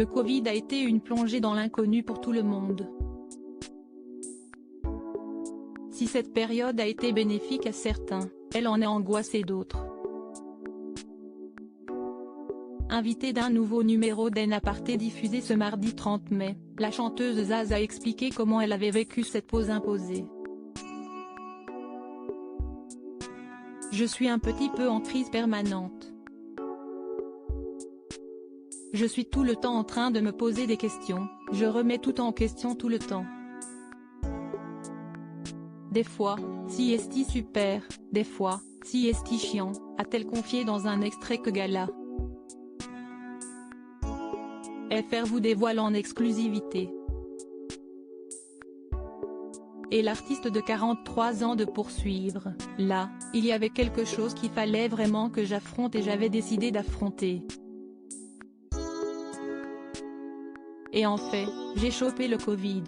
Le Covid a été une plongée dans l'inconnu pour tout le monde. Si cette période a été bénéfique à certains, elle en a angoissé d'autres. Invitée d'un nouveau numéro d'En Aparté diffusé ce mardi 30 mai, la chanteuse Zaz a expliqué comment elle avait vécu cette pause imposée. Je suis un petit peu en crise permanente. Je suis tout le temps en train de me poser des questions, je remets tout en question tout le temps. Des fois, si est-il super, des fois, si est-il chiant, a-t-elle confié dans un extrait que Gala FR vous dévoile en exclusivité. Et l'artiste de 43 ans de poursuivre, là, il y avait quelque chose qu'il fallait vraiment que j'affronte et j'avais décidé d'affronter. Et en fait, j'ai chopé le Covid.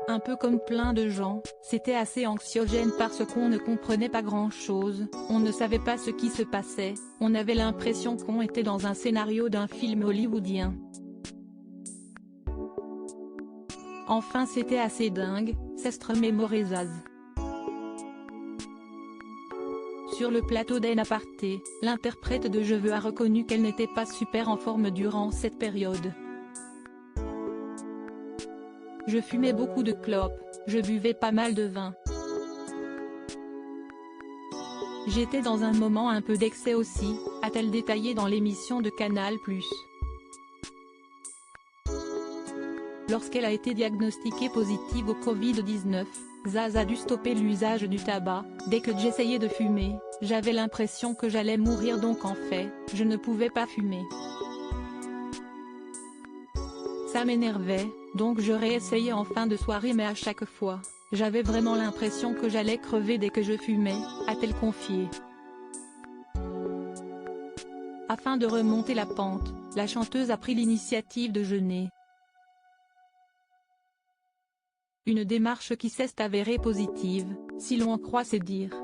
Un peu comme plein de gens, c'était assez anxiogène parce qu'on ne comprenait pas grand-chose, on ne savait pas ce qui se passait, on avait l'impression qu'on était dans un scénario d'un film hollywoodien. Enfin c'était assez dingue, s'extremémorait Zaz. Sur le plateau d'En Aparté, l'interprète de Je veux a reconnu qu'elle n'était pas super en forme durant cette période. Je fumais beaucoup de clopes, je buvais pas mal de vin. J'étais dans un moment un peu d'excès aussi, a-t-elle détaillé dans l'émission de Canal+. Lorsqu'elle a été diagnostiquée positive au Covid-19, Zaz a dû stopper l'usage du tabac. Dès que j'essayais de fumer, j'avais l'impression que j'allais mourir donc en fait, je ne pouvais pas fumer. Ça m'énervait, donc je réessayais en fin de soirée mais à chaque fois, j'avais vraiment l'impression que j'allais crever dès que je fumais, a-t-elle confié. Afin de remonter la pente, la chanteuse a pris l'initiative de jeûner. Une démarche qui s'est avérée positive, si l'on en croit ses dires.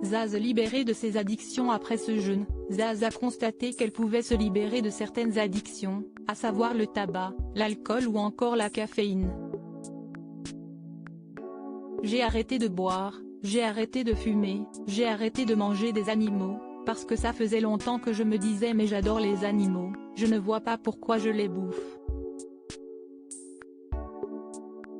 Zaz libérée de ses addictions après ce jeûne, Zaz a constaté qu'elle pouvait se libérer de certaines addictions, à savoir le tabac, l'alcool ou encore la caféine. J'ai arrêté de boire, j'ai arrêté de fumer, j'ai arrêté de manger des animaux, parce que ça faisait longtemps que je me disais mais j'adore les animaux, je ne vois pas pourquoi je les bouffe.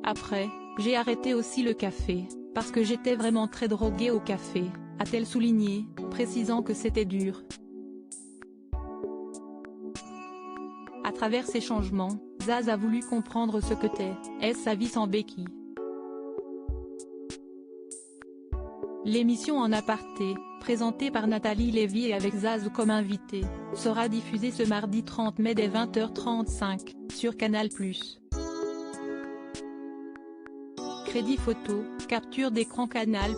Après, j'ai arrêté aussi le café, parce que j'étais vraiment très droguée au café, a-t-elle souligné, précisant que c'était dur. À travers ces changements, Zaz a voulu comprendre ce que est sa vie sans béquille. L'émission En Aparté, présentée par Nathalie Lévy et avec Zaz comme invité, sera diffusée ce mardi 30 mai dès 20h35, sur Canal+. Crédit photo, capture d'écran Canal+.